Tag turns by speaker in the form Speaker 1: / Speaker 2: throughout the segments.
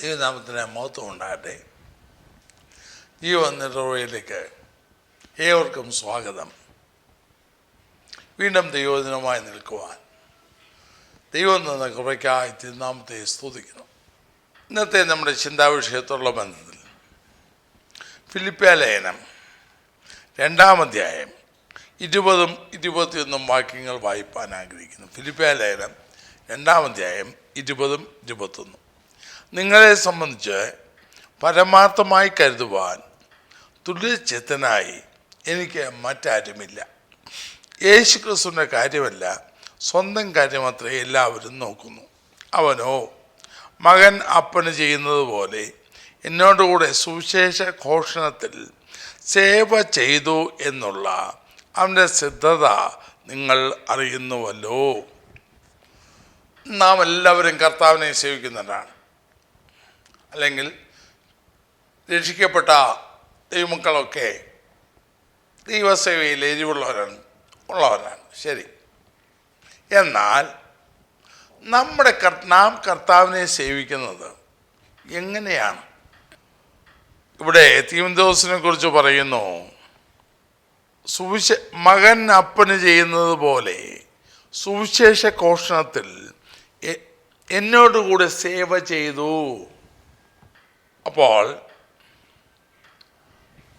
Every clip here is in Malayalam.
Speaker 1: ദൈവനാമത്തിന് മഹത്വം ഉണ്ടാകട്ടെ. ജീവൻ നെറ്റ്വർക്കിലേക്ക് ഏവർക്കും സ്വാഗതം. വീണ്ടും ദൈവദിനമായി നിൽക്കുവാൻ ദൈവം തന്ന കൃപയ്ക്കായി തിരുനാമത്തെ സ്തുതിക്കുന്നു. ഇന്നത്തെ നമ്മുടെ ചിന്താവിഷയത്തോടുള്ള ബന്ധത്തിൽ ഫിലിപ്പിയ ലേഖനം 2-ാം അധ്യായം 20-21 വാക്യങ്ങൾ വായിപ്പാൻ ആഗ്രഹിക്കുന്നു. ഫിലിപ്പിയ ലേഖനം 2-ാം അധ്യായം 20-21. നിങ്ങളെ സംബന്ധിച്ച് പരമാർത്ഥമായി കരുതുവാൻ തുല്യചിത്തനായി എനിക്ക് മറ്റാരുമില്ല. യേശു ക്രിസ്തുവിൻ്റെ കാര്യമല്ല, സ്വന്തം കാര്യമത്രേ എല്ലാവരും നോക്കുന്നു. അവനോ മകൻ അപ്പന് ചെയ്യുന്നത് പോലെ എന്നോടുകൂടെ സുവിശേഷ ഘോഷണത്തിൽ സേവ ചെയ്തു എന്നുള്ള അവൻ്റെ സിദ്ധത നിങ്ങൾ അറിയുന്നുവല്ലോ. നാം എല്ലാവരും കർത്താവിനെ സേവിക്കുന്നവരാണ്, അല്ലെങ്കിൽ രക്ഷിക്കപ്പെട്ട ദൈവമക്കളൊക്കെ ദൈവസേവയിൽ ഉള്ളവരാണ്. ശരി. എന്നാൽ നാം കർത്താവിനെ സേവിക്കുന്നത് എങ്ങനെയാണ്? ഇവിടെ തീമോഥെയോസിനെ കുറിച്ച് പറയുന്നു, മകൻ അപ്പന് ചെയ്യുന്നത് പോലെ സുവിശേഷ ഘോഷണത്തിൽ എന്നോടുകൂടെ സേവ ചെയ്തു. അപ്പോൾ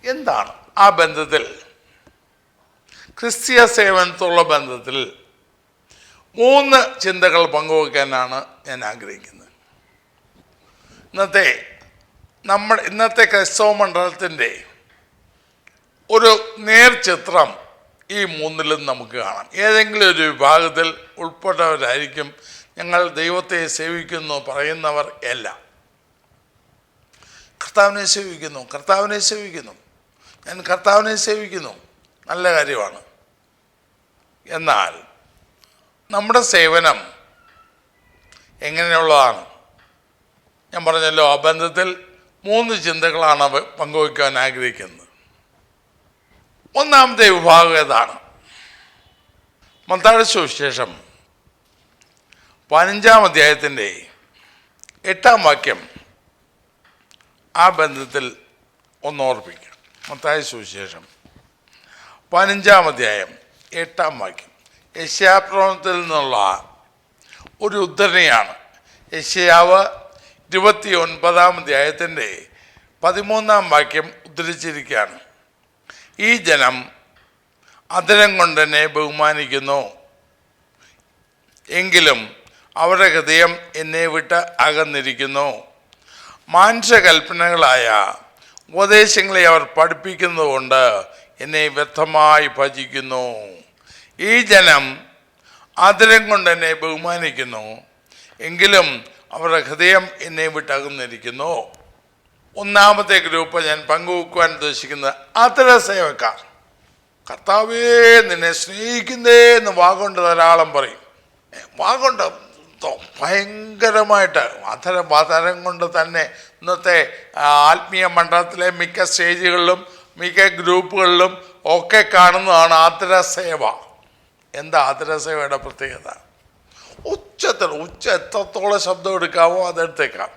Speaker 1: എന്താണ് ആ ബന്ധത്തിൽ, ക്രിസ്തീയ സേവനത്തോടുള്ള ബന്ധത്തിൽ 3 ചിന്തകൾ പങ്കുവയ്ക്കാനാണ് ഞാൻ ആഗ്രഹിക്കുന്നത്. ഇന്നത്തെ ക്രൈസ്തവ മണ്ഡലത്തിൻ്റെ ഒരു നേർചിത്രം ഈ 3-ലും നമുക്ക് കാണാം. ഏതെങ്കിലും ഒരു വിഭാഗത്തിൽ ഉൾപ്പെട്ടവരായിരിക്കും ഞങ്ങൾ ദൈവത്തെ സേവിക്കുന്നു പറയുന്നവർ എല്ലാം. കർത്താവിനെ സേവിക്കുന്നു, ഞാൻ കർത്താവിനെ സേവിക്കുന്നു, നല്ല കാര്യമാണ്. എന്നാൽ നമ്മുടെ സേവനം എങ്ങനെയുള്ളതാണ്? ഞാൻ പറഞ്ഞല്ലോ, ആ ബന്ധത്തിൽ 3 ചിന്തകളാണ് പങ്കുവയ്ക്കാൻ ആഗ്രഹിക്കുന്നത്. ഒന്നാമത്തെ വിഭാഗം ഏതാണ്? മത്തായിയുടെ സുവിശേഷം 15-ാം അധ്യായത്തിൻ്റെ 8-ാം വാക്യം ആ ബന്ധത്തിൽ ഒന്ന് ഓർപ്പിക്കാം. മത്തായിയുടെ സുവിശേഷം 15-ാം അധ്യായം 8-ാം വാക്യം യെശയ്യാപ്രവചനത്തിൽ നിന്നുള്ള ഒരു ഉദ്ധരണിയാണ്. യെശയ്യാവ് 29-ാം അധ്യായത്തിൻ്റെ 13-ാം വാക്യം ഉദ്ധരിച്ചിരിക്കുകയാണ്. ഈ ജനം അധരം കൊണ്ട് എന്നെ ബഹുമാനിക്കുന്നു, എങ്കിലും അവരുടെ ഹൃദയം എന്നെ വിട്ട് അകന്നിരിക്കുന്നു. മാനുഷകൽപ്പനകളായ ഉപദേശങ്ങളെ അവർ പഠിപ്പിക്കുന്നത് കൊണ്ട് എന്നെ വ്യർത്ഥമായി ഭജിക്കുന്നു. ഈ ജനം അധരം കൊണ്ട് എന്നെ ബഹുമാനിക്കുന്നു, എങ്കിലും അവരുടെ ഹൃദയം എന്നെ വിട്ടകന്നിരിക്കുന്നു. ഒന്നാമത്തെ ഗ്രൂപ്പ് ഞാൻ പങ്കുവെക്കുവാൻ ഉദ്ദേശിക്കുന്നത് അധര സേവക്കാർ. കർത്താവേ നിന്നെ സ്നേഹിക്കുന്നേ എന്ന് വാഗൊണ്ട് ധാരാളം പറയും. വാഗൊണ്ട് ഭയങ്കരമായിട്ട് അധരം കൊണ്ട് തന്നെ ഇന്നത്തെ ആത്മീയ മണ്ഡലത്തിലെ മിക്ക സ്റ്റേജുകളിലും മിക്ക ഗ്രൂപ്പുകളിലും ഒക്കെ കാണുന്നതാണ് ആദരസേവ. എന്താ ആദരസേവയുടെ പ്രത്യേകത? ഉച്ച എത്രത്തോളം ശബ്ദം എടുക്കാമോ അതെടുത്തേക്കാം,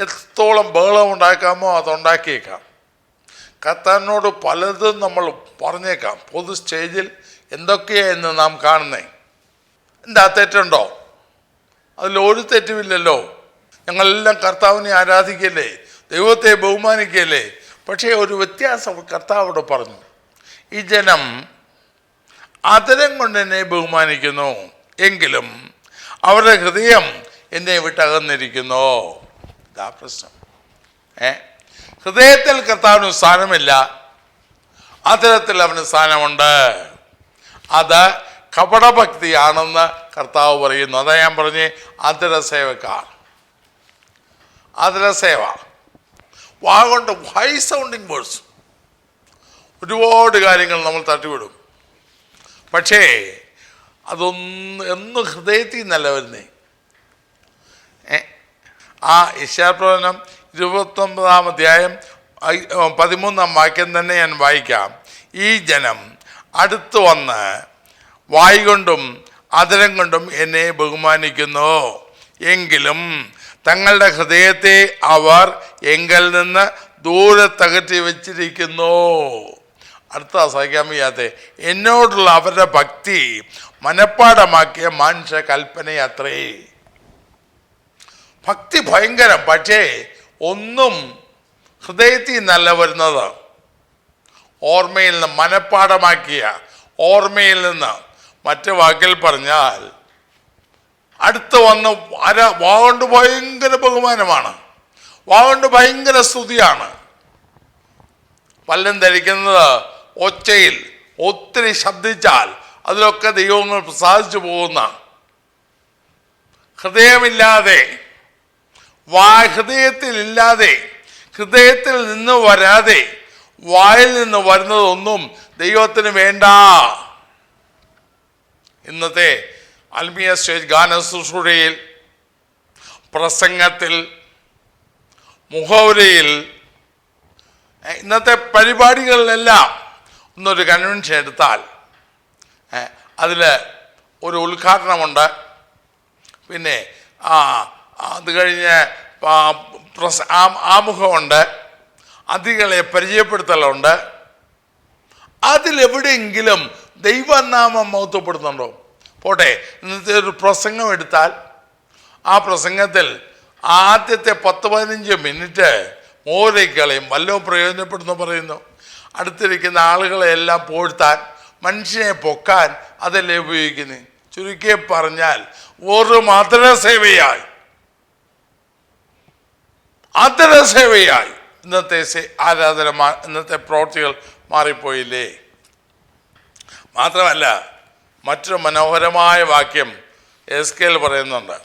Speaker 1: എത്രത്തോളം ബഹളം ഉണ്ടാക്കാമോ അതുണ്ടാക്കിയേക്കാം. കർത്താവിനോട് പലതും നമ്മൾ പറഞ്ഞേക്കാം. പൊതു സ്റ്റേജിൽ എന്തൊക്കെയാണെന്ന് നാം കാണുന്നേ. എന്താ തെറ്റുണ്ടോ? അതിലൊരു തെറ്റുമില്ലല്ലോ. ഞങ്ങളെല്ലാം കർത്താവിനെ ആരാധിക്കല്ലേ, ദൈവത്തെ ബഹുമാനിക്കല്ലേ. പക്ഷേ ഒരു വ്യത്യാസം കർത്താവോട് പറഞ്ഞു. ഈ ജനം അധരം കൊണ്ട് എന്നെ ബഹുമാനിക്കുന്നു, എങ്കിലും അവരുടെ ഹൃദയം എന്നെ വിട്ടകന്നിരിക്കുന്നു. ഇതാ പ്രശ്നം. ഹൃദയത്തിൽ കർത്താവിന് സ്ഥാനമില്ല, അധരത്തിൽ അവന് സ്ഥാനമുണ്ട്. അത് കപടഭക്തിയാണെന്ന് കർത്താവ് പറയുന്നു. അതാ ഞാൻ പറഞ്ഞേ, അധരസേവക്കാർ, അധരസേവ. വാഗൊണ്ട് ഹൈ സൗണ്ടിങ് വേർഡ്സ്, ഒരുപാട് കാര്യങ്ങൾ നമ്മൾ തട്ടിവിടും. പക്ഷേ അതൊന്നും ഹൃദയത്തിൽ നിന്നല്ല വരുന്നേ. ആ യെശയ്യാപ്രവചനം 29-ാം അധ്യായം 13-ാം വാക്യം തന്നെ ഞാൻ വായിക്കാം. ഈ ജനം അടുത്തു വന്ന് വായ് കൊണ്ടും അധരം കൊണ്ടും എന്നെ ബഹുമാനിക്കുന്നു, എങ്കിലും തങ്ങളുടെ ഹൃദയത്തെ അവർ എങ്കിൽ നിന്ന് ദൂരത്തകറ്റി വെച്ചിരിക്കുന്നു. അടുത്ത സഹിക്കാൻ വയ്യാതെ എന്നോടുള്ള അവരുടെ ഭക്തി മനപ്പാടമാക്കിയ മനുഷ്യ കൽപ്പനയത്രേ. ഭക്തി ഭയങ്കരം, പക്ഷേ ഒന്നും ഹൃദയത്തിൽ നിന്നല്ല വരുന്നത്, ഓർമ്മയിൽ നിന്ന്, മനപ്പാടമാക്കിയ ഓർമ്മയിൽ നിന്ന്. മറ്റു വാക്കിൽ പറഞ്ഞാൽ അടുത്ത് വന്ന് വാഗൊണ്ട് ഭയങ്കര ബഹുമാനമാണ്, വാഗൊണ്ട് ഭയങ്കര സ്തുതിയാണ്. പലരും ധരിക്കുന്നത് ഒച്ചയിൽ ഒത്തിരി ശബ്ദിച്ചാൽ അതിലൊക്കെ ദൈവങ്ങൾ പ്രസാദിച്ചു പോകുന്ന, ഹൃദയമില്ലാതെ, ഹൃദയത്തിലില്ലാതെ, ഹൃദയത്തിൽ നിന്ന് വരാതെ വായിൽ നിന്ന് വരുന്നതൊന്നും ദൈവത്തിന് വേണ്ട. ഇന്നത്തെ ആത്മീയ സ്റ്റേജ് ഗാന ശുശ്രൂഷയിൽ, പ്രസംഗത്തിൽ, മുഖവുരയിൽ, ഇന്നത്തെ പരിപാടികളിലെല്ലാം ഒന്നൊരു കൺവെൻഷൻ എടുത്താൽ അതിൽ ഒരു ഉദ്ഘാടനമുണ്ട്, പിന്നെ അത് കഴിഞ്ഞ് ആമുഖമുണ്ട്, അതികളെ പരിചയപ്പെടുത്തലുണ്ട്. അതിലെവിടെയെങ്കിലും ദൈവനാമം മഹത്വപ്പെടുന്നുണ്ടോ? പോട്ടെ, ഇന്നത്തെ ഒരു പ്രസംഗം എടുത്താൽ ആ പ്രസംഗത്തിൽ ആദ്യത്തെ 10-15 മിനിറ്റ് മോരക്കളയും വല്ലതും പ്രയോജനപ്പെടുന്നു പറയുന്നു. അടുത്തിരിക്കുന്ന ആളുകളെ എല്ലാം പോഴ്ത്താൻ, മനുഷ്യനെ പൊക്കാൻ അതല്ലേ ഉപയോഗിക്കുന്നത്. ചുരുക്കി പറഞ്ഞാൽ ഒരു മധുരസേവയായി ഇന്നത്തെ ആരാധന, ഇന്നത്തെ പ്രവൃത്തികൾ മാറിപ്പോയില്ലേ. മാത്രമല്ല, മറ്റൊരു മനോഹരമായ വാക്യം എസ്കേൽ പറയുന്നുണ്ട്.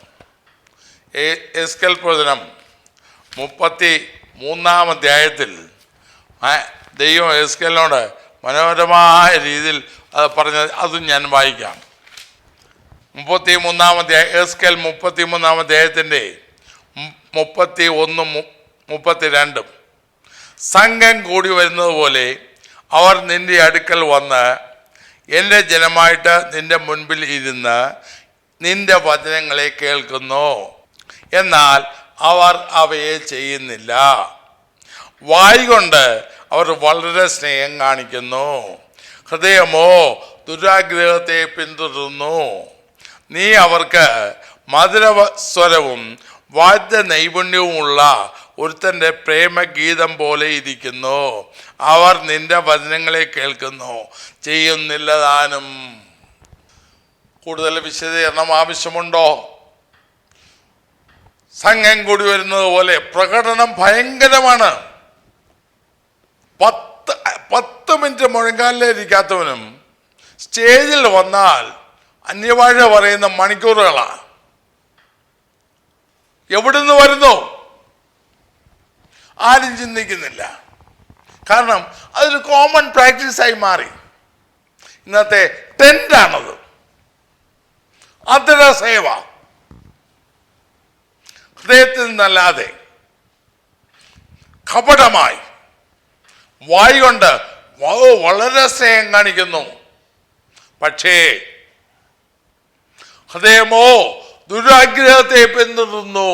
Speaker 1: എസ്കേൽ പ്രവചനം 33-ാം അധ്യായത്തിൽ ദൈവം എസ്കേലിനോട് മനോഹരമായ രീതിയിൽ അത് പറഞ്ഞത്, അതും ഞാൻ വായിക്കാം. 33-ാം അധ്യായം, എസ്കേൽ 33-ാം അധ്യായത്തിൻ്റെ 31-32. സംഘം കൂടി വരുന്നത് പോലെ അവർ നിന്റെ അടുക്കൽ വന്ന് എൻ്റെ ജനമായിട്ട് നിന്റെ മുൻപിൽ ഇരുന്ന് നിന്റെ വചനങ്ങളെ കേൾക്കുന്നു, എന്നാൽ അവർ അവയെ ചെയ്യുന്നില്ല. വായ് കൊണ്ട് അവർ വളരെ സ്നേഹം കാണിക്കുന്നു, ഹൃദയമോ ദുരാഗ്രഹത്തെ പിന്തുടരുന്നു. നീ അവർക്ക് മധുരസ്വരവും വാദ്യ നൈപുണ്യവുമുള്ള ഒരുത്തൻ്റെ പ്രേമഗീതം പോലെ ഇരിക്കുന്നു. അവർ നിന്റെ വചനങ്ങളെ കേൾക്കുന്നു, ചെയ്യുന്നില്ല താനും. കൂടുതൽ വിശദീകരണം ആവശ്യമുണ്ടോ? സംഘം കൂടി വരുന്നത് പോലെ പ്രകടനം ഭയങ്കരമാണ്. 10 മിനിറ്റ് മുഴങ്കാലിലിരിക്കാത്തവനും സ്റ്റേജിൽ വന്നാൽ അന്യഭാഷ പറയുന്ന മണിക്കൂറുകളാണ്. എവിടുന്ന് വരുന്നു? ആരും ചിന്തിക്കുന്നില്ല. കാരണം അതൊരു കോമൺ പ്രാക്ടീസായി മാറി. ഇന്നത്തെ ട്രെൻഡാണത്. അതര സേവ, ഹൃദയത്തിൽ നിന്നല്ലാതെ കപടമായി വായ് കൊണ്ട് വളരെ സ്നേഹം കാണിക്കുന്നു, പക്ഷേ ഹൃദയമോ ദുരാഗ്രഹത്തെ പിന്തുടരുന്നു.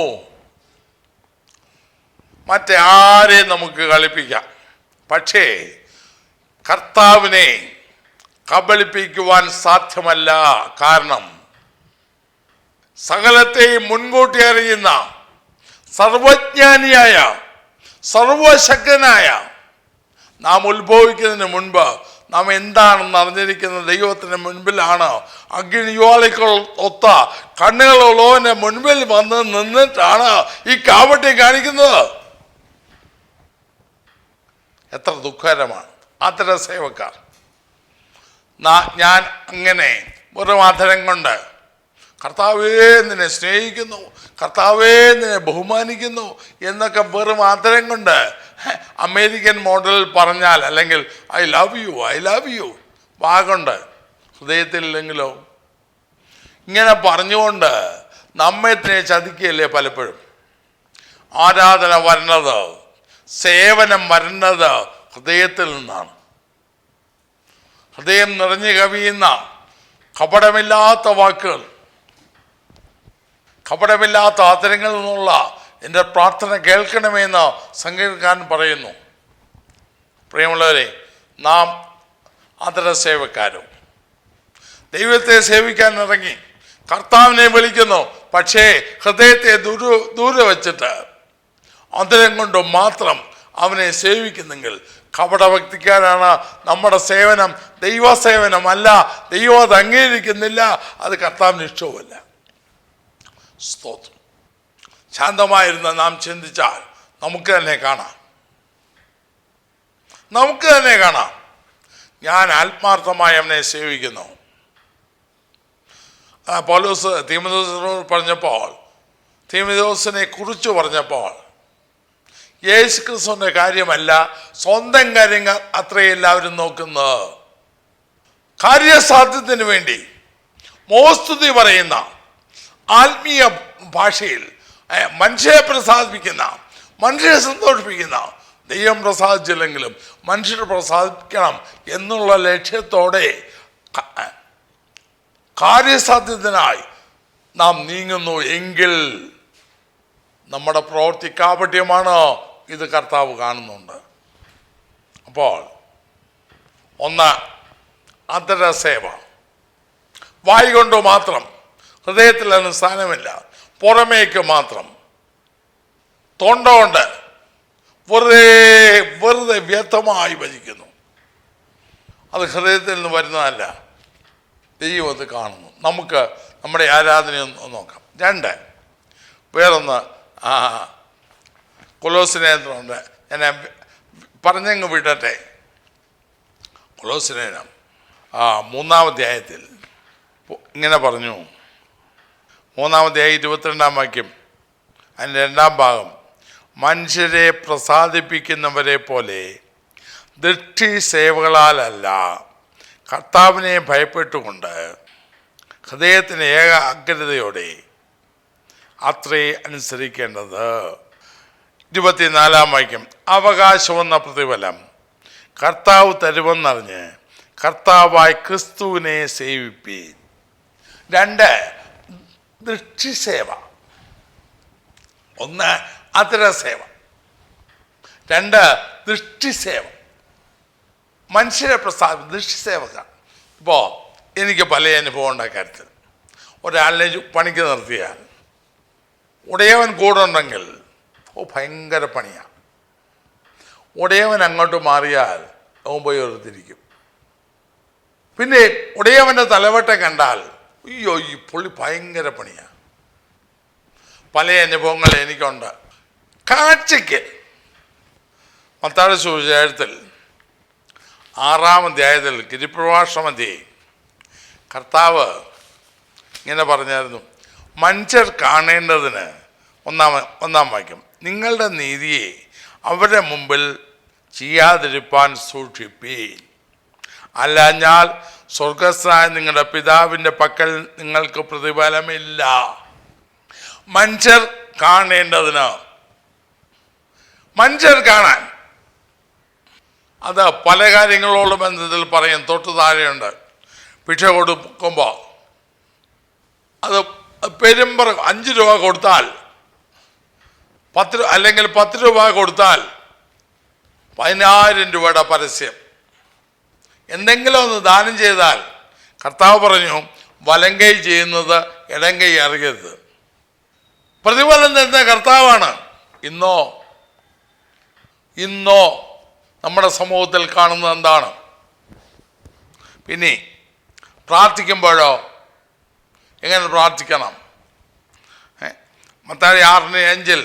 Speaker 1: മറ്റേ ആരെയും നമുക്ക് കളിപ്പിക്കാം, പക്ഷേ കർത്താവിനെ കബളിപ്പിക്കുവാൻ സാധ്യമല്ല. കാരണം സകലത്തെയും മുൻകൂട്ടി അറിയുന്ന സർവജ്ഞാനിയായ സർവശക്തനായ നാം ഉത്ഭവിക്കുന്നതിന് മുൻപ് നാം എന്താണെന്ന് അറിഞ്ഞിരിക്കുന്ന ദൈവത്തിന് മുൻപിലാണ് അഗ്നിജ്വാലകൾ ഒത്ത കണ്ണുകളുള്ളവന്റെ മുൻപിൽ വന്ന് നിന്നിട്ടാണ് ഈ കാപട്യം കാണിക്കുന്നത്. എത്ര ദുഃഖകരമാണ്. അതര സേവക്കാർ. ഞാൻ അങ്ങനെ വെറും അധരം കൊണ്ട് കർത്താവേ നിന്നെ സ്നേഹിക്കുന്നു, കർത്താവേ നിന്നെ ബഹുമാനിക്കുന്നു എന്നൊക്കെ വെറും ആദരം കൊണ്ട് അമേരിക്കൻ മോഡലിൽ പറഞ്ഞാൽ, അല്ലെങ്കിൽ ഐ ലവ് യു വാഗുണ്ട്, ഹൃദയത്തിലില്ലെങ്കിലോ ഇങ്ങനെ പറഞ്ഞുകൊണ്ട് നമ്മെ തന്നെ ചതിക്കുകയല്ലേ പലപ്പോഴും. ആരാധന വരുന്നത്, സേവനം വരുന്നത് ഹൃദയത്തിൽ നിന്നാണ്. ഹൃദയം നിറഞ്ഞു കവിയുന്ന കപടമില്ലാത്ത വാക്കുകൾ, കപടമില്ലാത്ത ആദരങ്ങളിൽ നിന്നുള്ള എൻ്റെ പ്രാർത്ഥന കേൾക്കണമെന്ന് സംഗീതക്കാരൻ പറയുന്നു. പ്രിയമുള്ളവരെ, നാം അതര സേവക്കാരും ദൈവത്തെ സേവിക്കാൻ ഇറങ്ങി കർത്താവിനെ വിളിക്കുന്നു. പക്ഷേ ഹൃദയത്തെ ദൂരെ വച്ചിട്ട് അതിരം കൊണ്ട് മാത്രം അവനെ സേവിക്കുന്നെങ്കിൽ കപടഭക്തിക്കാരാണ്. നമ്മുടെ സേവനം ദൈവസേവനമല്ല. ദൈവം അത് അംഗീകരിക്കുന്നില്ല. അത് കർത്താവിന് ഇഷ്ടവുമല്ല. സ്തോത്രം. ശാന്തമായിരുന്ന നാം ചിന്തിച്ചാൽ നമുക്ക് തന്നെ കാണാം ഞാൻ ആത്മാർത്ഥമായി അവനെ സേവിക്കുന്നു. പൗലോസ് തീമോഥെയോസിനെ കുറിച്ച് പറഞ്ഞപ്പോൾ യേശു ക്രിസ്തുവിൻ്റെ കാര്യമല്ല, സ്വന്തം കാര്യങ്ങൾ അത്രയും എല്ലാവരും നോക്കുന്നത്. കാര്യസാധ്യത്തിന് വേണ്ടി മോസ്തുതി പറയുന്ന ആത്മീയ ഭാഷയിൽ മനുഷ്യരെ പ്രസാദിപ്പിക്കുന്ന, മനുഷ്യരെ സന്തോഷിപ്പിക്കുന്ന, ദൈവം പ്രസാദിച്ചില്ലെങ്കിലും മനുഷ്യരെ പ്രസാദിപ്പിക്കണം എന്നുള്ള ലക്ഷ്യത്തോടെ കാര്യസാധ്യത്തിനായി നാം നീങ്ങുന്നു എങ്കിൽ നമ്മുടെ പ്രവൃത്തി കാപട്യമാണ്. ഇത് കർത്താവ് കാണുന്നുണ്ട്. അപ്പോൾ ഒന്ന്, അതര സേവ. വായ് കൊണ്ട് മാത്രം, ഹൃദയത്തിൽ അതിന് സ്ഥാനമില്ല, പുറമേക്ക് മാത്രം, തൊണ്ട കൊണ്ട് വെറുതെ വ്യർത്ഥമായി ഭജിക്കുന്നു. അത് ഹൃദയത്തിൽ നിന്ന് വരുന്നതല്ല. ദൈവം അത് കാണുന്നു. നമുക്ക് നമ്മുടെ ആരാധനയൊന്ന് നോക്കാം. രണ്ട്, വേറൊന്ന് കൊലോസ്യലേഖനമുണ്ട്. ഞാൻ പറഞ്ഞങ്ങ് വിടട്ടെ. കൊലോസ്യലേഖനം 3-ാം അധ്യായത്തിൽ ഇങ്ങനെ പറഞ്ഞു. 3-ാം അധ്യായം 22-ാം വാക്യം, അതിൻ്റെ 2-ാം ഭാഗം, മനുഷ്യരെ പ്രസാദിപ്പിക്കുന്നവരെ പോലെ ദൃഷ്ടി സേവകളാലല്ല, കർത്താവിനെ ഭയപ്പെട്ടുകൊണ്ട് ഹൃദയത്തിന് ഏകാഗ്രതയോടെ അത്രേ അനുസരിക്കേണ്ടത്. 24-ാം വാക്യം, അവകാശമെന്ന പ്രതിഫലം കർത്താവ് തരുമെന്നറിഞ്ഞ് കർത്താവായ ക്രിസ്തുവിനെ സേവിപ്പീൻ. 2, ദൃഷ്ടിസേവ. 1, അതരസേവ. 2, ദൃഷ്ടിസേവ. മനുഷ്യരെ ദൃഷ്ടിസേവക. ഇപ്പോൾ എനിക്ക് പല അനുഭവം ഉണ്ടായ കാര്യത്തിൽ ഒരാളിനെ പണിക്ക് നിർത്തിയാൽ ഉടയവൻ കൂടെ ഉണ്ടെങ്കിൽ ഭയങ്കര പണിയാണ്. ഉടയവൻ അങ്ങോട്ട് മാറിയാൽ അവൻ പോയി ഓർത്തിരിക്കും. പിന്നെ ഉടയവൻ്റെ തലവട്ട കണ്ടാൽ അയ്യോ ഈ പുള്ളി ഭയങ്കര പണിയാണ്. പല അനുഭവങ്ങൾ എനിക്കുണ്ട്. കാഴ്ചയ്ക്ക് മത്തായി സുവിശേഷത്തിൽ 6-ാം അധ്യായത്തിൽ ഗിരിപ്രഭാഷണമധ്യേ കർത്താവ് ഇങ്ങനെ പറഞ്ഞായിരുന്നു, മനുഷ്യർ കാണേണ്ടതിന് 1-ാം വാക്യം, നിങ്ങളുടെ നീതിയെ അവരുടെ മുമ്പിൽ ചെയ്യാതിരിപ്പാൻ സൂക്ഷിപ്പീൻ, അല്ലാഞ്ഞാൽ സ്വർഗസ്ഥനായ നിങ്ങളുടെ പിതാവിൻ്റെ പക്കൽ നിങ്ങൾക്ക് പ്രതിഫലമില്ല. മനുഷ്യർ കാണേണ്ടതിന്, മനുഷ്യർ കാണാൻ. അത് പല കാര്യങ്ങളോട് ബന്ധത്തിൽ പറയും. തൊട്ട് താഴെയുണ്ട്, ഭിക്ഷ കൊടുക്കുമ്പോൾ അത് പെരുമ്പറ 5 രൂപ കൊടുത്താൽ 10 അല്ലെങ്കിൽ 10 രൂപ കൊടുത്താൽ 10,000 രൂപയുടെ പരസ്യം. എന്തെങ്കിലും ഒന്ന് ദാനം ചെയ്താൽ കർത്താവ് പറഞ്ഞു, വലങ്കൈ ചെയ്യുന്നത് ഇടങ്കൈ അറിയരുത്. പ്രതിഫലം തരുന്ന കർത്താവാണ്. ഇന്നോ നമ്മുടെ സമൂഹത്തിൽ കാണുന്നത് എന്താണ്? പിന്നെ പ്രാർത്ഥിക്കുമ്പോഴോ എങ്ങനെ പ്രാർത്ഥിക്കണം? മത്തായി 6:5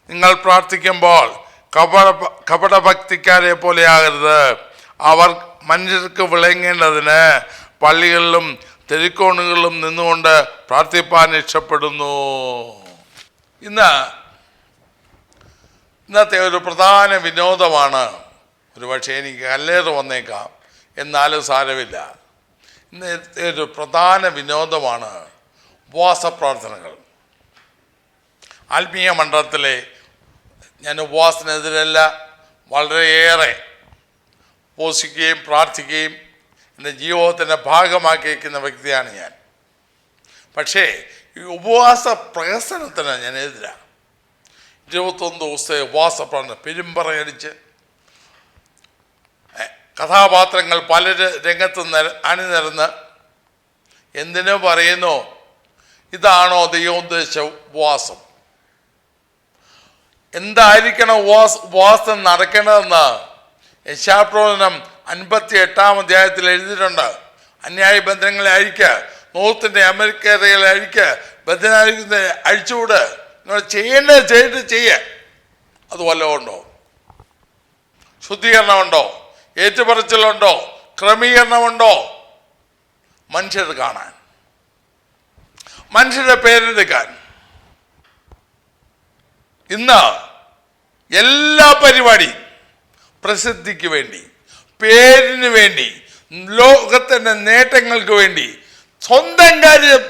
Speaker 1: നിങ്ങൾ പ്രാർത്ഥിക്കുമ്പോൾ കപടഭക്തിക്കാരെ പോലെയാകരുത്, അവർ മനുഷ്യർക്ക് വിളങ്ങേണ്ടതിന് പള്ളികളിലും തെരുക്കോണുകളിലും നിന്നുകൊണ്ട് പ്രാർത്ഥിപ്പാൻ ഇഷ്ടപ്പെടുന്നു. ഇന്നത്തെ ഒരു പ്രധാന വിനോദമാണ്, ഒരുപക്ഷെ എനിക്ക് കല്ലേറ് വന്നേക്കാം, എന്നാലും സാരമില്ല, ഇന്നത്തെ ഒരു പ്രധാന വിനോദമാണ് ഉപവാസ പ്രാർത്ഥനകൾ. ആത്മീയ മണ്ഡലത്തിലെ ഞാൻ ഉപവാസത്തിനെതിരല്ല, വളരെയേറെ ഉപവസിക്കുകയും പ്രാർത്ഥിക്കുകയും എൻ്റെ ജീവിതത്തിൻ്റെ ഭാഗമാക്കിയിരിക്കുന്ന വ്യക്തിയാണ് ഞാൻ. പക്ഷേ ഈ ഉപവാസ പ്രഹസനത്തിന് ഞാൻ എതിരാണ്. 21 ദിവസത്തെ ഉപവാസപ്രാർത്ഥന പെരുമ്പറയടിച്ച് കഥാപാത്രങ്ങൾ പലര് രംഗത്ത് അണിനിരന്ന് എന്തിനു പറയുന്നു? ഇതാണോ ദൈവോദ്ദേശ ഉപവാസം? എന്തായിരിക്കണം ഉപവാസം നടക്കേണ്ടതെന്ന് യശാപ്രവചനം 58-ാം അധ്യായത്തിൽ എഴുതിയിട്ടുണ്ട്. അന്യായ ബന്ധനങ്ങളെ അഴിക്കുക, നോഹത്തിന്റെ അമരക്കരകളെ അഴിക്കുക, ബന്ധനായിരിക്കുന്ന അഴിച്ചുകൂട്. നിങ്ങൾ ചെയ്യേണ്ടത് ചെയ്യ്. അത് വല്ലതും ഉണ്ടോ? ശുദ്ധീകരണമുണ്ടോ? ഏറ്റുപറച്ചിലുണ്ടോ? ക്രമീകരണമുണ്ടോ? മനുഷ്യർ കാണാൻ, മനുഷ്യരുടെ പേരെടുക്കാൻ. ഇന്ന് എല്ലാ പരിപാടിയും പ്രസിദ്ധിക്ക് വേണ്ടി, പേരിന് വേണ്ടി, ലോകത്തിന്റെ നേട്ടങ്ങൾക്ക് വേണ്ടി, സ്വന്തം കാര്യം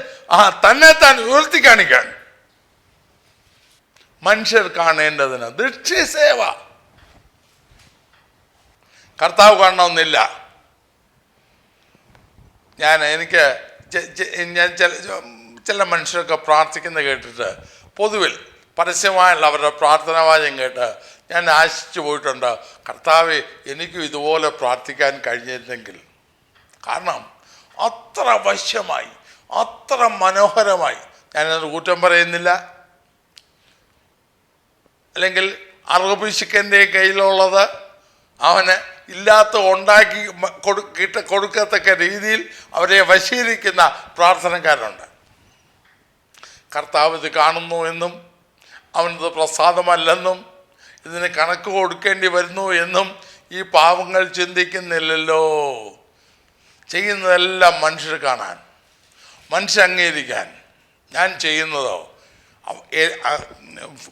Speaker 1: തന്നെത്താൻ ഉയർത്തി കാണിക്കാൻ മനുഷ്യർ കാണേണ്ടതിന് ദൃശ്യസേവ. കർത്താവ് കാണണമെന്നില്ല. എനിക്ക് ചില മനുഷ്യരൊക്കെ പ്രാർത്ഥിക്കുന്നത് കേട്ടിട്ട്, പൊതുവിൽ പരസ്യമായുള്ള അവരുടെ പ്രാർത്ഥനാവാചകം കേട്ട് ഞാൻ ആശിച്ചു പോയിട്ടുണ്ട്, കർത്താവെ എനിക്കും ഇതുപോലെ പ്രാർത്ഥിക്കാൻ കഴിഞ്ഞിരുന്നെങ്കിൽ. കാരണം അത്ര വശ്യമായി, അത്ര മനോഹരമായി. ഞാനത് കുറ്റം പറയുന്നില്ല. അല്ലെങ്കിൽ അറബിഷിക്കൻ്റെ കയ്യിലുള്ളത് അവന് ഇല്ലാത്ത ഉണ്ടാക്കി കൊടുക്കത്തക്ക രീതിയിൽ അവരെ വശീകരിക്കുന്ന പ്രാർത്ഥനക്കാരുണ്ട്. കർത്താവ് ഇത് കാണുന്നു എന്നും അവനത് പ്രസാദമല്ലെന്നും ഇതിന് കണക്ക് കൊടുക്കേണ്ടി വരുന്നു എന്നും ഈ പാവങ്ങൾ ചിന്തിക്കുന്നില്ലല്ലോ. ചെയ്യുന്നതെല്ലാം മനുഷ്യർ കാണാൻ, മനുഷ്യ അംഗീകരിക്കാൻ. ഞാൻ ചെയ്യുന്നതോ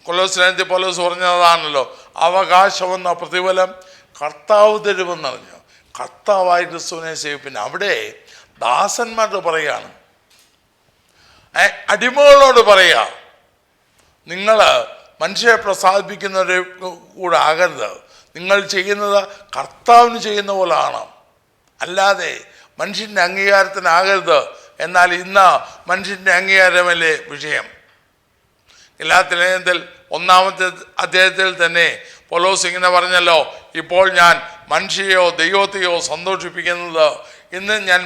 Speaker 1: കൊലോസ്യത്തിൽ പൗലോസ് പറഞ്ഞതാണല്ലോ, അവകാശമെന്ന പ്രതിഫലം കർത്താവ് തരുമെന്നറിഞ്ഞു. കർത്താവായ ക്രിസ്തുവിനെ സേവിപ്പിന് അവിടെ ദാസന്മാരോട് പറയുകയാണ്, അടിമകളോട് പറയുക, നിങ്ങൾ മനുഷ്യരെ പ്രസാദിപ്പിക്കുന്നവരെ കൂടെ ആകരുത്. നിങ്ങൾ ചെയ്യുന്നത് കർത്താവിന് ചെയ്യുന്ന പോലെ ആണ്, അല്ലാതെ മനുഷ്യൻ്റെ അംഗീകാരത്തിനാകരുത്. എന്നാൽ ഇന്ന് മനുഷ്യൻ്റെ അംഗീകാരമല്ലേ വിഷയം. ഗലാത്യലേഖനത്തിൽ 1-ാമത്തെ അധ്യായത്തിൽ തന്നെ പൗലോസ് ഇങ്ങനെ പറഞ്ഞല്ലോ, ഇപ്പോൾ ഞാൻ മനുഷ്യരെയോ ദൈവത്തെയോ സന്തോഷിപ്പിക്കുന്നത് ഇന്ന് ഞാൻ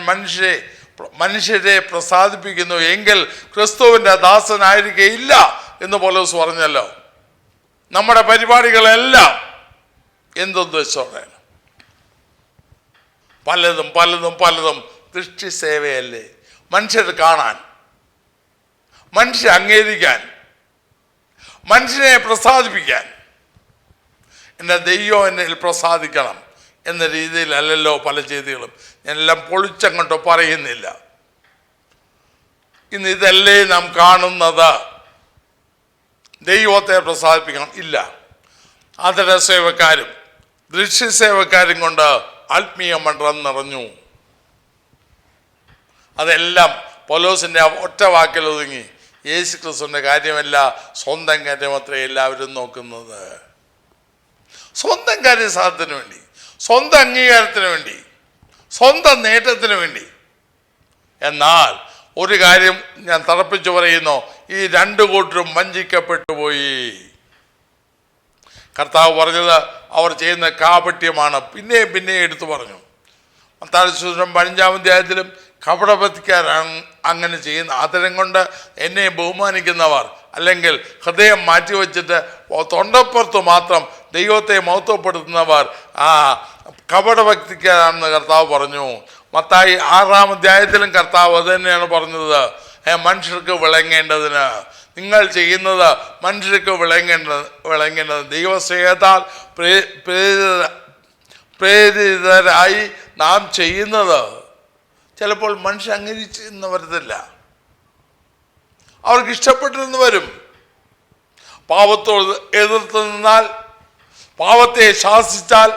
Speaker 1: മനുഷ്യരെ പ്രസാദിപ്പിക്കുന്നു എങ്കിൽ ക്രിസ്തുവിൻ്റെ ദാസനായിരിക്കുകയില്ല എന്ന് പൗലോസ് പറഞ്ഞല്ലോ. നമ്മുടെ പരിപാടികളെല്ലാം എന്തുദ്ദേശോടെയാണ്? പലതും പലതും പലതും ദൃഷ്ടിസേവയല്ലേ. മനുഷ്യർ കാണാൻ, മനുഷ്യ അംഗീകരിക്കാൻ, മനുഷ്യനെ പ്രസാദിപ്പിക്കാൻ. എൻ്റെ ദൈവം എന്നിൽ പ്രസാദിക്കണം എന്ന രീതിയിലല്ലല്ലോ പല ചെയ്തികളും. ഞാനെല്ലാം പൊളിച്ചങ്ങോട്ട് പറയുന്നില്ല. ഇന്ന് ഇതല്ലേ നാം കാണുന്നത്? ദൈവത്തെ പ്രസാദിപ്പിക്കണം ഇല്ല. ആദരസേവക്കാരും ദൃശ്യസേവക്കാരും കൊണ്ട് ആത്മീയ മണ്ഡലം നിറഞ്ഞു. അതെല്ലാം പൗലോസിൻ്റെ ഒറ്റ വാക്കിൽ ഒതുങ്ങി. യേശു ക്രിസ്തുവിൻ്റെ കാര്യമല്ല, സ്വന്തം കാര്യമത്രേ എല്ലാവരും നോക്കുന്നത്. സ്വന്തം കാര്യസാധനത്തിന് വേണ്ടി, സ്വന്തം അംഗീകാരത്തിന് വേണ്ടി, സ്വന്തം നേട്ടത്തിന് വേണ്ടി. എന്നാൽ ഒരു കാര്യം ഞാൻ തറപ്പിച്ചു പറയുന്നു, ഈ രണ്ടു കൂട്ടരും വഞ്ചിക്കപ്പെട്ടു പോയി. കർത്താവ് പറഞ്ഞത് അവർ ചെയ്യുന്ന കാപട്യമാണ്. പിന്നെയും എടുത്തു പറഞ്ഞു. മത്തായി സുവിശേഷം 15-ാം അധ്യായത്തിലും കപടഭക്തിക്കാരാണ് അങ്ങനെ ചെയ്യുന്ന. ആദരം കൊണ്ട് എന്നെ ബഹുമാനിക്കുന്നവർ, അല്ലെങ്കിൽ ഹൃദയം മാറ്റിവെച്ചിട്ട് തൊണ്ടപ്പുറത്ത് മാത്രം ദൈവത്തെ മഹത്വപ്പെടുത്തുന്നവർ കപടഭക്തിക്കാരാണെന്ന് കർത്താവ് പറഞ്ഞു. മത്തായി 6-ാം അധ്യായത്തിലും കർത്താവ് അത് തന്നെയാണ് പറഞ്ഞത്. മനുഷ്യർക്ക് വിളങ്ങേണ്ടതിന് നിങ്ങൾ ചെയ്യുന്നത് മനുഷ്യർക്ക് വിളങ്ങേണ്ടത് ദൈവസ്നേഹത്താൽ പ്രേരിതരായി നാം ചെയ്യുന്നത് ചിലപ്പോൾ മനുഷ്യ അംഗീകരിച്ചെന്ന് വരത്തില്ല. അവർക്ക് ഇഷ്ടപ്പെട്ടിരുന്ന് വരും. പാപത്തോട് എതിർത്ത് നിന്നാൽ, പാപത്തെ ശാസിച്ചാൽ,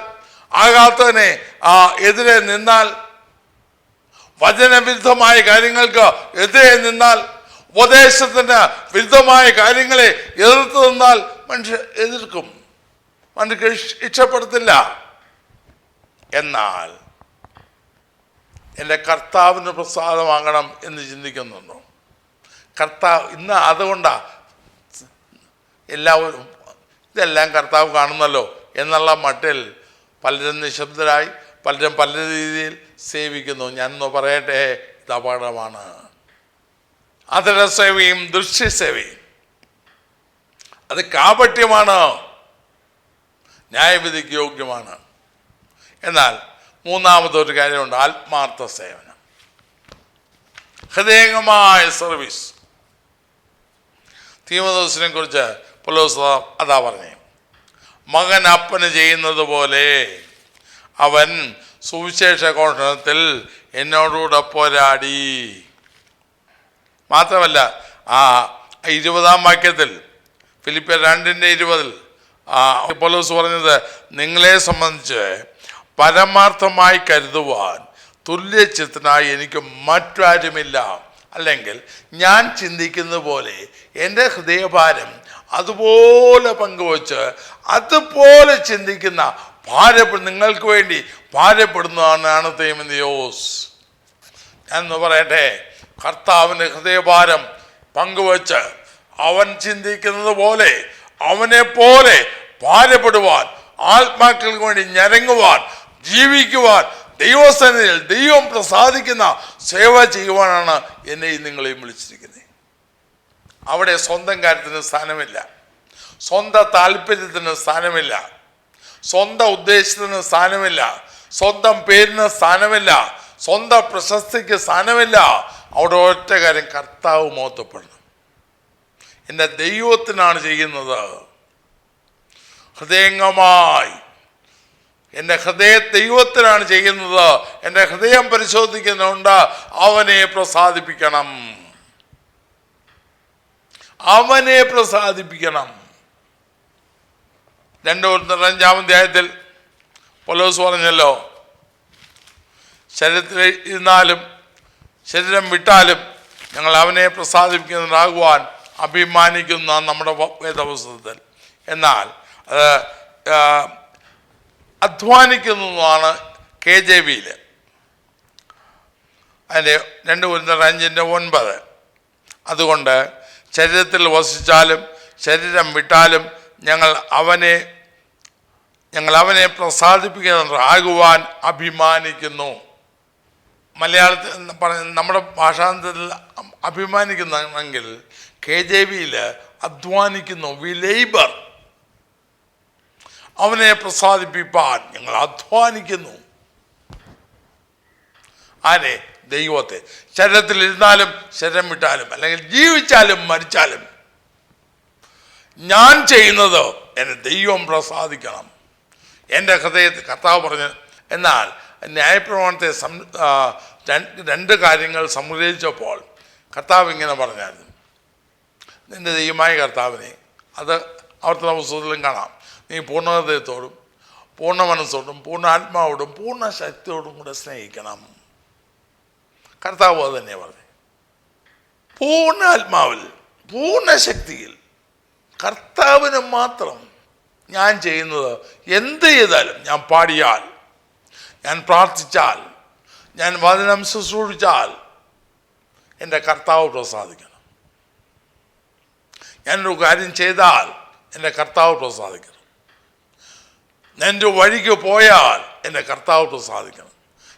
Speaker 1: ആകാത്തവനെ എതിരെ നിന്നാൽ, വചനവിരുദ്ധമായ കാര്യങ്ങൾക്ക് എതിരെ നിന്നാൽ, ഉപദേശത്തിന് വിരുദ്ധമായ കാര്യങ്ങളെ എതിർത്ത് നിന്നാൽ മനുഷ്യർ എതിർക്കും, മനുഷ്യർക്ക് ഇഷ്ടപ്പെടത്തില്ല. എന്നാൽ എൻ്റെ കർത്താവിന് പ്രസാദമാകണം എന്ന് ചിന്തിക്കുന്നുണ്ടോ? കർത്താവ് ഇന്ന് അതുകൊണ്ടാണ് എല്ലാവരും ഇതെല്ലാം കർത്താവ് കാണുന്നല്ലോ എന്നുള്ള മട്ടിൽ പലരും നിശബ്ദരായി, പലരും പല രീതിയിൽ സേവിക്കുന്നു. ഞാനൊന്ന് പറയട്ടെ, ഇത് അപകടമാണ്. അതരസേവയും ദൃശ്യസേവയും അത് കാപട്യമാണ്, ന്യായവിധിക്ക് യോഗ്യമാണ്. എന്നാൽ മൂന്നാമതൊരു കാര്യമുണ്ട്, ആത്മാർത്ഥ സേവനം, ഹൃദയംഗമായ സർവീസ്. തീമോഥെയോസിനെ കുറിച്ച് പൗലോസ് അതാ പറഞ്ഞേ, മകൻ അപ്പന് ചെയ്യുന്നത് പോലെ അവൻ സുവിശേഷ ഘോഷണത്തിൽ എന്നോടുകൂടെ പോരാടി. മാത്രമല്ല 20-ാം വാക്യത്തിൽ, ഫിലിപ്പിയർ 2:20 പൗലോസ് പറഞ്ഞത്, നിങ്ങളെ സംബന്ധിച്ച് പരമാർത്ഥമായി കരുതുവാൻ തുല്യചിത്തനായി എനിക്ക് മറ്റാരുമില്ല. അല്ലെങ്കിൽ ഞാൻ ചിന്തിക്കുന്ന പോലെ എൻ്റെ ഹൃദയഭാരം അതുപോലെ പങ്കുവച്ച് അതുപോലെ ചിന്തിക്കുന്ന നിങ്ങൾക്ക് വേണ്ടി ഭാരപ്പെടുന്നതാണ് തീമോഥെയോസ്. ഞാനൊന്ന് പറയട്ടെ, കർത്താവിൻ്റെ ഹൃദയഭാരം പങ്കുവച്ച് അവൻ ചിന്തിക്കുന്നത് പോലെ അവനെ പോലെ ഭാരപ്പെടുവാൻ, ആത്മാക്കൾക്ക് വേണ്ടി ഞരങ്ങുവാൻ, ജീവിക്കുവാൻ, ദൈവസന്നിധിയിൽ ദൈവം പ്രസാദിക്കുന്ന സേവ ചെയ്യുവാനാണ് എന്നെയും നിങ്ങളെയും വിളിച്ചിരിക്കുന്നത്. അവിടെ സ്വന്തം കാര്യത്തിന് സ്ഥാനമില്ല, സ്വന്തം താല്പര്യത്തിന് സ്ഥാനമില്ല, സ്വന്തം ഉദ്ദേശത്തിന് സ്ഥാനമില്ല, സ്വന്തം പേരിന് സ്ഥാനമില്ല, സ്വന്തം പ്രശസ്തിക്ക് സ്ഥാനമില്ല. അവിടെ ഒറ്റ കാര്യം, കർത്താവ് മഹത്വപ്പെടണം. എൻ്റെ ദൈവത്തിനാണ് ചെയ്യുന്നത്. ഹൃദയംഗമായി എൻ്റെ ദൈവത്തിനാണ് ചെയ്യുന്നത്. എൻ്റെ ഹൃദയം പരിശോധിക്കുന്നുണ്ട്, അവനെ പ്രസാദിപ്പിക്കണം, അവനെ പ്രസാദിപ്പിക്കണം. 2 Corinthians 5-ാം അധ്യായത്തിൽ പൗലോസ് പറഞ്ഞല്ലോ, ശരീരത്തിൽ ഇരുന്നാലും ശരീരം വിട്ടാലും ഞങ്ങൾ അവനെ പ്രസാദിപ്പിക്കുന്നതാകുവാൻ അഭിമാനിക്കുന്ന നമ്മുടെ വേദപുസ്തകത്തിൽ. എന്നാൽ അത് അധ്വാനിക്കുന്നതാണ് KJV-യിൽ. അതിൻ്റെ 2 Corinthians 5:9. അതുകൊണ്ട് ശരീരത്തിൽ വസിച്ചാലും ശരീരം വിട്ടാലും ഞങ്ങൾ അവനെ പ്രസാദിപ്പിക്കുന്നതാകുവാൻ അഭിമാനിക്കുന്നു. മലയാളത്തിൽ നമ്മുടെ ഭാഷാന്തരത്തിൽ അഭിമാനിക്കുന്നെങ്കിൽ KJV-യിൽ അധ്വാനിക്കുന്നു, വി ലേബർ. അവനെ പ്രസാദിപ്പിപ്പാൻ ഞങ്ങൾ അധ്വാനിക്കുന്നു. ആരെ? ദൈവത്തെ. ശരീരത്തിൽ ഇരുന്നാലും ശരീരം വിട്ടാലും, അല്ലെങ്കിൽ ജീവിച്ചാലും മരിച്ചാലും ഞാൻ ചെയ്യുന്നത് എൻ്റെ ദൈവം പ്രസാദിക്കണം. എൻ്റെ ഹൃദയത്തിൽ കർത്താവ് പറഞ്ഞു. എന്നാൽ ന്യായപ്രമാണത്തെ 2 കാര്യങ്ങൾ സംഗ്രഹിച്ചപ്പോൾ കർത്താവ് ഇങ്ങനെ പറഞ്ഞായിരുന്നു, നിൻ്റെ ദൈവമായ കർത്താവിനെ, അത് ആവർത്തന പുസ്തകത്തിലും കാണാം, നീ പൂർണ്ണ ഹൃദയത്തോടും പൂർണ്ണ മനസ്സോടും പൂർണ്ണ ആത്മാവോടും പൂർണ്ണ ശക്തിയോടും കൂടെ സ്നേഹിക്കണം. കർത്താവ് അത് തന്നെ പറഞ്ഞു. പൂർണ്ണ ആത്മാവിൽ പൂർണ്ണ ശക്തിയിൽ കർത്താവിന് മാത്രം ഞാൻ ചെയ്യുന്നത്. എന്ത് ചെയ്താലും, ഞാൻ പാടിയാൽ, ഞാൻ പ്രാർത്ഥിച്ചാൽ, ഞാൻ വചനം ശുശ്രൂഷിച്ചാൽ എൻ്റെ കർത്താവ് പ്രസാദിക്കണം. ഞാനൊരു കാര്യം ചെയ്താൽ എൻ്റെ കർത്താവ് പ്രസാദിക്കണം. എൻ്റെ വഴിക്ക് പോയാൽ എൻ്റെ കർത്താവ് പ്രസാദിക്കണം.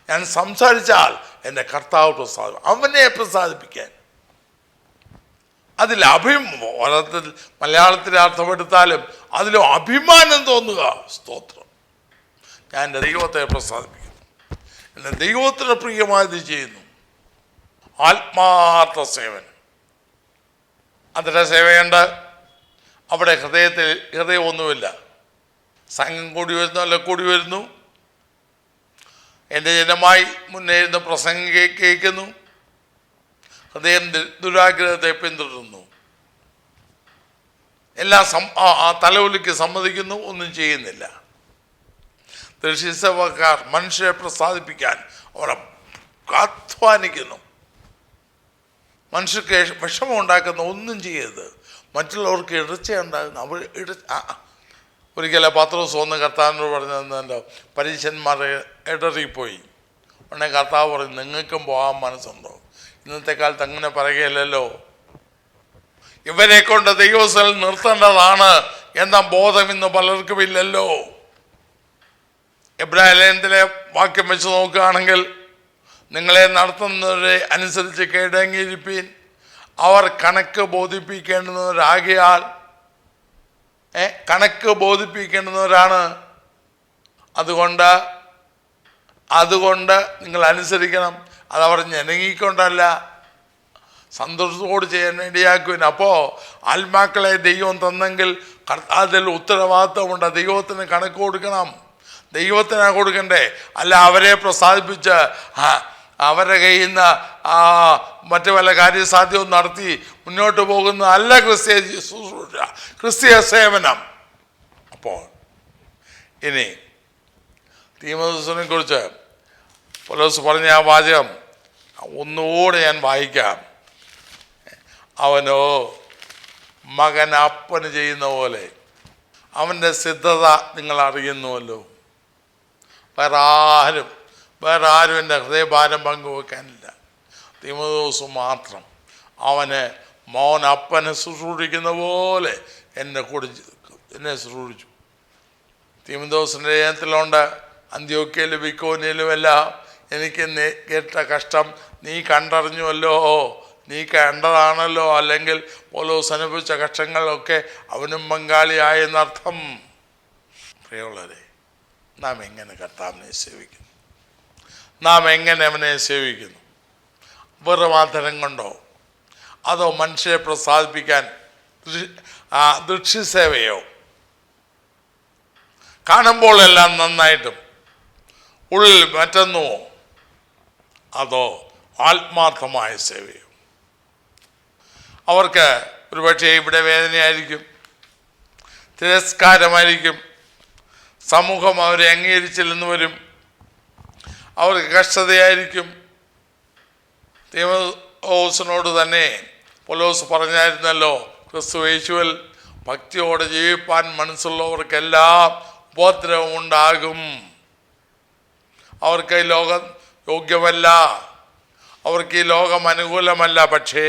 Speaker 1: ഞാൻ സംസാരിച്ചാൽ എൻ്റെ കർത്താവ് പ്രസാദിക്കണം. അവനെ പ്രസാദിപ്പിക്കാൻ. അതിൽ മലയാളത്തിൽ അർത്ഥപ്പെടുത്താലും അതിലും അഭിമാനം തോന്നുക. സ്തോത്രം. ഞാൻ എൻ്റെ ദൈവത്തെ പ്രസാദിപ്പിക്കുന്നു, എൻ്റെ ദൈവത്തിന് പ്രിയമായത് ചെയ്യുന്നു. ആത്മാർത്ഥ സേവനം, അതിൻ്റെ സേവയുണ്ട്. അവിടെ ഹൃദയമൊന്നുമില്ല. സംഘം കൂടി വരുന്നു, അല്ല കൂടി വരുന്നു, എൻ്റെ ജനമായി മുന്നേ ഇരുന്ന് പ്രസംഗം കേൾക്കുന്നു, ഹൃദയം ദുരാഗ്രഹത്തെ പിന്തുടരുന്നു, എല്ലാം തലവലിക്ക് സമ്മതിക്കുന്നു, ഒന്നും ചെയ്യുന്നില്ല. ദൃശ്യസഭക്കാർ മനുഷ്യരെ പ്രസാദിപ്പിക്കാൻ അവർ അധ്വാനിക്കുന്നു. മനുഷ്യർക്ക് വിഷമം ഉണ്ടാക്കുന്ന ഒന്നും ചെയ്യരുത്. മറ്റുള്ളവർക്ക് ഇടർച്ച ഉണ്ടാകുന്നു. അവർ ഒരിക്കലും പത്രോസ് വന്ന് കർത്താവിനോട് പറഞ്ഞല്ലോ, പരീശന്മാർ ഇടറിപ്പോയി. ഉടനെ കർത്താവ് പറഞ്ഞു, നിങ്ങൾക്കും പോകാൻ മനസ്സുണ്ടോ? ഇന്നത്തെ കാലത്ത് അങ്ങനെ പറയുകയല്ലോ. ഇവരെ കൊണ്ട് ദൈവസ്ഥൽ നിർത്തേണ്ടതാണ് എന്ന ബോധം ഇന്ന് പലർക്കുമില്ലല്ലോ. എബ്രായ ലേഖനത്തിലെ വാക്യം വെച്ച് നോക്കുകയാണെങ്കിൽ, നിങ്ങളെ നടത്തുന്നവരെ അനുസരിച്ച് കീഴടങ്ങിയിരിപ്പീൻ, അവർ കണക്ക് ബോധിപ്പിക്കേണ്ടുന്നവരാകിയാൽ. കണക്ക് ബോധിപ്പിക്കേണ്ടുന്നവരാണ്. അതുകൊണ്ട് നിങ്ങൾ അനുസരിക്കണം. അതവർ ഞെരങ്ങിക്കൊണ്ടല്ല, സന്തോഷത്തോട് ചെയ്യാൻ വേണ്ടിയാക്കുവിൻ. അപ്പോൾ ആത്മാക്കളെ ദൈവം തന്നെങ്കിൽ അതിൽ ഉത്തരവാദിത്വമുണ്ട്. ദൈവത്തിന് കണക്ക് കൊടുക്കണം. ദൈവത്തിനാണ് കൊടുക്കണ്ടേ, അല്ല അവരെ പ്രസാദിപ്പിച്ച് അവരുടെ കയ്യിൽ നിന്ന് മറ്റു വല്ല കാര്യസാധ്യവും നടത്തി മുന്നോട്ട് പോകുന്ന അല്ല ക്രിസ്തീയ സേവനം. അപ്പോൾ ഇനി തീമോഥെയോസിനെ കുറിച്ച് പൗലോസ് പറഞ്ഞ ആ വാചകം ഒന്നുകൂടെ ഞാൻ വായിക്കാം. അവനോ മകൻ അപ്പന് ചെയ്യുന്ന പോലെ അവൻ്റെ സിദ്ധത നിങ്ങൾ അറിയുന്നുവല്ലോ. വേറെ ആരും എൻ്റെ ഹൃദയഭാരം പങ്കുവെക്കാനില്ല. തീമോഥെയോസ് മാത്രം. അവന് മോൻ അപ്പനെ ശുശ്രൂഷിക്കുന്ന പോലെ എന്നെ ശുശ്രൂഷിച്ചു. തീമോഥെയോസിൻ്റെ ലേഖനത്തിലുണ്ട്, അന്ത്യോക്യയിലും ഇക്കോന്യയിലുമെല്ലാം എനിക്ക് കേട്ട കഷ്ടം നീ കണ്ടറിഞ്ഞുവല്ലോ, നീ കണ്ടതാണല്ലോ. അല്ലെങ്കിൽ പൗലോസ് അനുഭവിച്ച കഷ്ടങ്ങളൊക്കെ അവനും പങ്കാളിയായെന്നർത്ഥം. പ്രിയമുള്ളവരെ, നാം എങ്ങനെ കർത്താവിനെ സേവിക്കുന്നു? നാം എങ്ങനെ അവനെ സേവിക്കുന്നു? വെറും ആദരം കൊണ്ടോ, അതോ മനുഷ്യരെ പ്രസാദിപ്പിക്കാൻ ദൃശ്യസേവയോ, കാണുമ്പോൾ എല്ലാം നന്നായിട്ടും ഉള്ളിൽ മറ്റൊന്നുമോ, അതോ ആത്മാർത്ഥമായ സേവയോ? അവർക്ക് ഒരുപക്ഷെ ഇവിടെ വേദനയായിരിക്കും, തിരസ്കാരമായിരിക്കും, സമൂഹം അവരെ അംഗീകരിച്ചില്ലെന്ന് വരും, അവർക്ക് കഷ്ടതയായിരിക്കും. തീമോഥെയോസിനോട് തന്നെ പൗലോസ് പറഞ്ഞായിരുന്നല്ലോ, ക്രിസ്തു യേശുവിൽ ഭക്തിയോടെ ജീവിപ്പാൻ മനസ്സുള്ളവർക്കെല്ലാം ഉപദ്രവം ഉണ്ടാകും. അവർക്ക് ഈ ലോകം യോഗ്യമല്ല, അവർക്ക് ഈ ലോകം അനുകൂലമല്ല. പക്ഷേ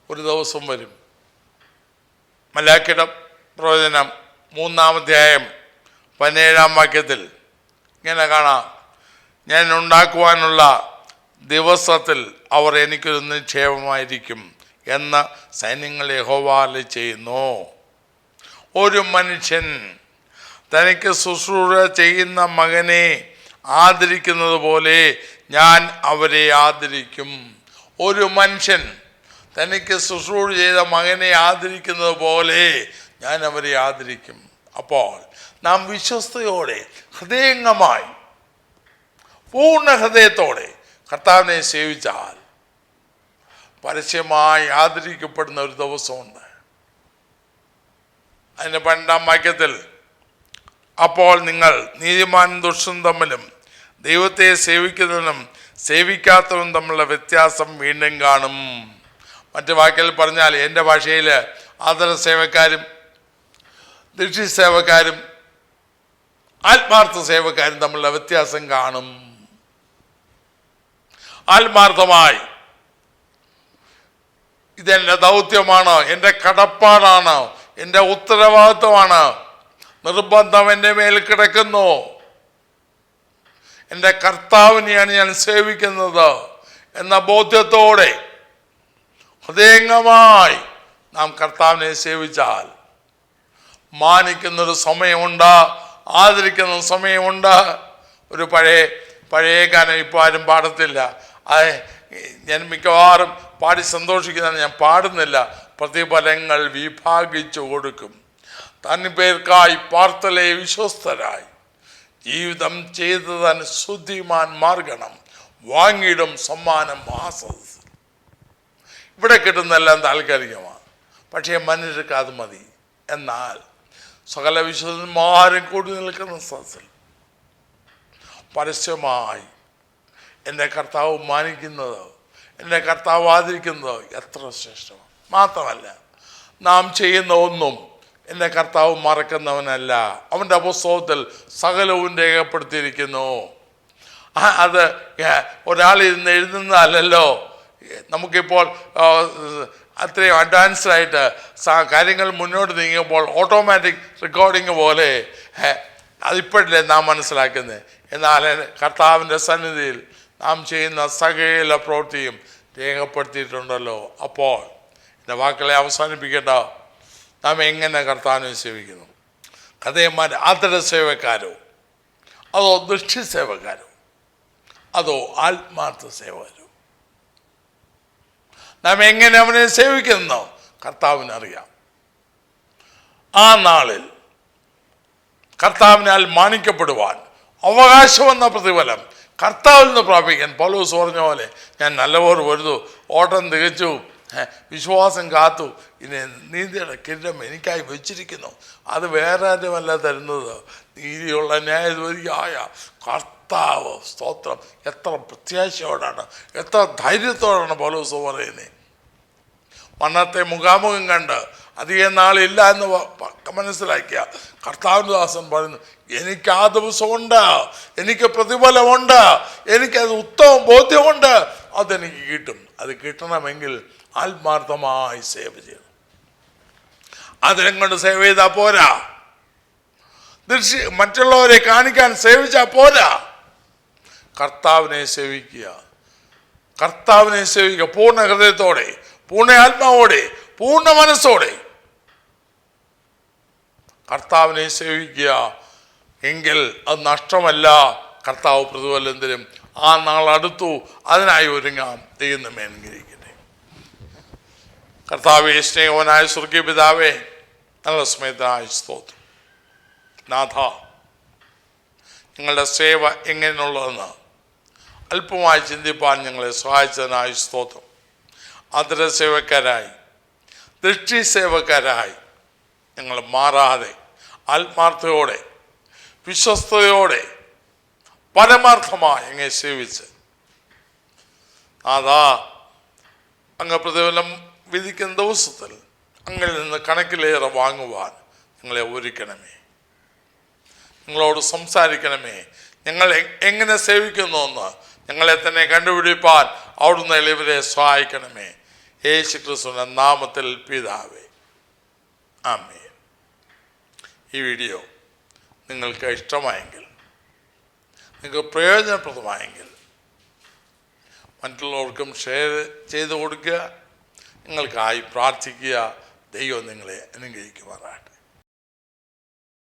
Speaker 1: ഒരു ദിവസം വരും. മലാക്കിയുടെ പ്രവചനം 3-ാം അധ്യായം 17-ാം വാക്യത്തിൽ ഇങ്ങനെ കാണാം, ഞാൻ ഉണ്ടാക്കുവാനുള്ള ദിവസത്തിൽ അവർ എനിക്കൊരു നിക്ഷേപമായിരിക്കും എന്ന് സൈന്യങ്ങൾ യഹോവ അരുളിച്ചെയ്യുന്നു. ഒരു മനുഷ്യൻ തനിക്ക് ശുശ്രൂഷ ചെയ്യുന്ന മകനെ ആദരിക്കുന്നത് പോലെ ഞാൻ അവരെ ആദരിക്കും. ഒരു മനുഷ്യൻ തനിക്ക് ശുശ്രൂഷ ചെയ്ത മകനെ ആദരിക്കുന്നത് പോലെ ഞാൻ അവരെ ആദരിക്കും. അപ്പോൾ നാം വിശ്വസ്തയോടെ ഹൃദയംഗമായി പൂർണ്ണ ഹൃദയത്തോടെ കർത്താവിനെ സേവിച്ചാൽ പരസ്യമായി ആദരിക്കപ്പെടുന്ന ഒരു ദിവസമുണ്ട്. അതിൻ്റെ 12-ാം വാക്യത്തിൽ, അപ്പോൾ നിങ്ങൾ നീതിമാനും ദുഷ്ടനും തമ്മിലും ദൈവത്തെ സേവിക്കുന്നവനും സേവിക്കാത്തവനും തമ്മിലുള്ള വ്യത്യാസം വീണ്ടും കാണും. മറ്റു വാക്കിൽ പറഞ്ഞാൽ, എൻ്റെ ഭാഷയിൽ ആദര സേവക്കാരും ദൃഷ്ടി സേവക്കാരും ആത്മാർത്ഥ സേവക്കാരും തമ്മിലുള്ള വ്യത്യാസം കാണും. ആത്മാർത്ഥമായി ഇതെൻ്റെ ദൗത്യമാണ്, എൻ്റെ കടപ്പാടാണ്, എൻ്റെ ഉത്തരവാദിത്വമാണ്, നിർബന്ധം എൻ്റെ മേൽ കിടക്കുന്നു, എൻ്റെ കർത്താവിനെയാണ് ഞാൻ സേവിക്കുന്നത് എന്ന ബോധ്യത്തോടെ ഹൃദയംഗമായി നാം കർത്താവിനെ സേവിച്ചാൽ മാനിക്കുന്നൊരു സമയമുണ്ട്, ആദരിക്കുന്ന സമയമുണ്ട്. ഒരു പഴയ ഗാനം ഇപ്പോൾ ആരും പാടത്തില്ല, ഞാൻ മിക്കവാറും പാടി സന്തോഷിക്കുന്നതാണ്, ഞാൻ പാടുന്നില്ല. പ്രതിഫലങ്ങൾ വിഭാഗിച്ചു കൊടുക്കും, തനിപ്പേർക്കായി പാർത്തലെ വിശ്വസ്തരായി ജീവിതം ചെയ്തതിന് ശുദ്ധിമാൻ മാർഗണം വാങ്ങിയിടും സമ്മാനം ആസസ്. ഇവിടെ കിട്ടുന്നതെല്ലാം താൽക്കാലികമാണ്, പക്ഷേ മനുഷ്യർക്ക് അത് മതി. എന്നാൽ സകല വിശ്വസന്മാരും കൂടി നിൽക്കുന്ന സദസ്സിൽ പരസ്യമായി എൻ്റെ കർത്താവ് മാനിക്കുന്നത്, എൻ്റെ കർത്താവ് ആദരിക്കുന്നത് എത്ര ശ്രേഷ്ഠമാണ്. മാത്രമല്ല, നാം ചെയ്യുന്ന ഒന്നും എൻ്റെ കർത്താവ് മറക്കുന്നവനല്ല. അവൻ്റെ പുസ്തകത്തിൽ സകലവും രേഖപ്പെടുത്തിയിരിക്കുന്നു. അത് ഒരാളിരുന്ന് എഴുതുന്നതല്ലോ. നമുക്കിപ്പോൾ അത്രയും അഡ്വാൻസ്ഡ് ആയിട്ട് കാര്യങ്ങൾ മുന്നോട്ട് നീങ്ങുമ്പോൾ ഓട്ടോമാറ്റിക് റെക്കോർഡിങ് പോലെ അതിപ്പോഴല്ലേ നാം മനസ്സിലാക്കുന്നത്. എന്നാൽ കർത്താവിൻ്റെ സന്നിധിയിൽ നാം ചെയ്യുന്ന സകല പ്രവൃത്തിയും രേഖപ്പെടുത്തിയിട്ടുണ്ടല്ലോ. അപ്പോൾ എൻ്റെ വാക്കുകളെ അവസാനിപ്പിക്കേണ്ട, നാം എങ്ങനെ കർത്താവിനെ സേവിക്കുന്നു? കഥയന്മാർ ആദര സേവക്കാരോ, അതോ ദൃഷ്ടി സേവക്കാരോ, അതോ ആത്മാർത്ഥ സേവകരോ? നാം എങ്ങനെ അവനെ സേവിക്കുന്നോ കർത്താവിനറിയാം. ആ നാളിൽ കർത്താവിനാൽ മാനിക്കപ്പെടുവാൻ അവകാശമെന്ന പ്രതിഫലം കർത്താവിൽ നിന്ന് പ്രാപിക്കാൻ പൗലോസ് പറഞ്ഞ പോലെ, ഞാൻ നല്ലപോലെ പൊരുതു, ഓട്ടം തികച്ചു, വിശ്വാസം കാത്തു, ഇനി നീതിയുടെ കിരീടം എനിക്കായി വെച്ചിരിക്കുന്നു. അത് വേറെ ആരുമല്ല തരുന്നത്, നീതിയുള്ള ന്യായാധിപതിയായ കർത്താവ്. സ്തോത്രം! എത്ര പ്രത്യാശയോടാണ്, എത്ര ധൈര്യത്തോടാണ് പൗലോസ് പറയുന്നത്. മരണത്തെ മുഖാമുഖം കണ്ട് അധികം നാളില്ല എന്ന് മനസ്സിലാക്കിയ കർത്താവിൻ്റെ ദാസൻ പറയുന്നു, എനിക്ക് ആ ദിവസമുണ്ട്, എനിക്ക് പ്രതിഫലമുണ്ട്, എനിക്കത് ഉത്തമ ബോധ്യമുണ്ട്, അതെനിക്ക് കിട്ടും. അത് കിട്ടണമെങ്കിൽ ആത്മാർത്ഥമായി സേവ ചെയ്യണം. അതിനെ കൊണ്ട് സേവ ചെയ്താൽ പോരാ, മറ്റുള്ളവരെ കാണിക്കാൻ സേവിച്ചാൽ പോരാ. കർത്താവിനെ സേവിക്കുക, കർത്താവിനെ സേവിക്കുക പൂർണ്ണ ഹൃദയത്തോടെ, പൂർണ്ണ ആത്മാവോടെ, പൂർണ്ണ മനസ്സോടെ കർത്താവിനെ സേവിക്കുക. എങ്കിൽ അത് നഷ്ടമല്ല. കർത്താവ് പ്രതിഫലം തരും. ആ നാളടുത്തു, അതിനായി ഒരുങ്ങാം. ദൈവം നമ്മെ അനുഗ്രഹിക്കട്ടെ. കർത്താവേ, സ്നേഹവനായ സ്വർഗീയ പിതാവേ, നല്ല സമയത്തിനായ സ്തോത്രം. നാഥ, നിങ്ങളുടെ സേവ എങ്ങനെയുള്ളതെന്ന് അല്പമായി ചിന്തിപ്പാൻ ഞങ്ങളെ സഹായിച്ചതിനായി സ്തോത്രം. ആദര സേവക്കാരായി, ദൃഷ്ടി സേവക്കാരായി ഞങ്ങൾ മാറാതെ ആത്മാർത്ഥതയോടെ, വിശ്വസ്തയോടെ, പരമാർത്ഥമായി അങ്ങേ സേവിച്ച് അതാ അങ്ങ് പ്രതിഫലം വിധിക്കുന്ന ദിവസത്തിൽ അങ്ങിൽ നിന്ന് കണക്കിലേറെ വാങ്ങുവാൻ ഞങ്ങളെ ഒരുക്കണമേ. നിങ്ങളോട് സംസാരിക്കണമേ. ഞങ്ങൾ എങ്ങനെ സേവിക്കുന്നുവെന്ന് ഞങ്ങളെ തന്നെ കണ്ടുപിടിപ്പാൻ അവിടുന്ന് ഇവരെ സഹായിക്കണമേ. യേശു ക്രിസ്തുവിന്റെ നാമത്തിൽ പിതാവേ, ആമേൻ. ഈ വീഡിയോ നിങ്ങൾക്ക് ഇഷ്ടമായെങ്കിൽ, നിങ്ങൾക്ക് പ്രയോജനപ്രദമായെങ്കിൽ മറ്റുള്ളവർക്കും ഷെയർ ചെയ്ത് കൊടുക്കുക. നിങ്ങൾക്കായി പ്രാർത്ഥിക്കുക. ദൈവം നിങ്ങളെ അനുഗ്രഹിക്കുമാറാകട്ടെ.